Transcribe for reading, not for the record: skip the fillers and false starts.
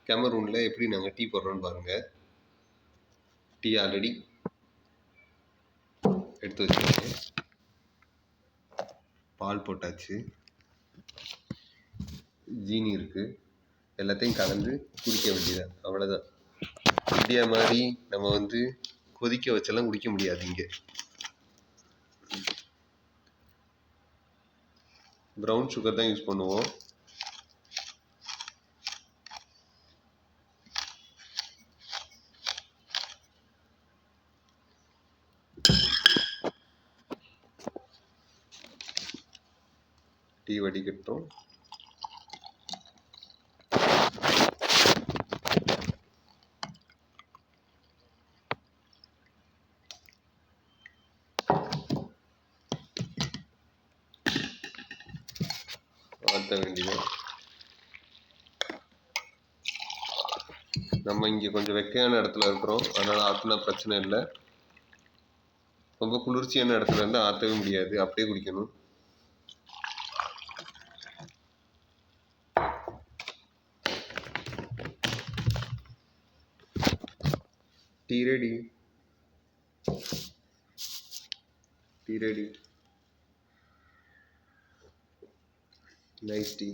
கேமரூனில் எப்படி நாங்கள் டீ போடுறோன்னு பாருங்கள். டீ ஆல்ரெடி எடுத்து வச்சுருக்கேன். பால் போட்டாச்சு, ஜீனி இருக்குது, எல்லாத்தையும் கலந்து குடிக்க வேண்டியதான், அவ்வளோதான். இந்தியா மாதிரி நம்ம வந்து கொதிக்க வச்செல்லாம் குடிக்க முடியாது. இங்கே ப்ரௌன் சுகர் தான் யூஸ் பண்ணுவோம். டீ வடிகட்டும். ஆற்ற வேண்டியது. நம்ம இங்கே கொஞ்சம் வெக்கையான இடத்துல இருக்கிறோம், அதனால் ஆற்றினா பிரச்சனை இல்லை. ரொம்ப குளிர்ச்சியான இடத்துல இருந்தால் ஆற்றவே முடியாது, அப்படியே குடிக்கணும். Tea ready. Tea ready. Nice tea.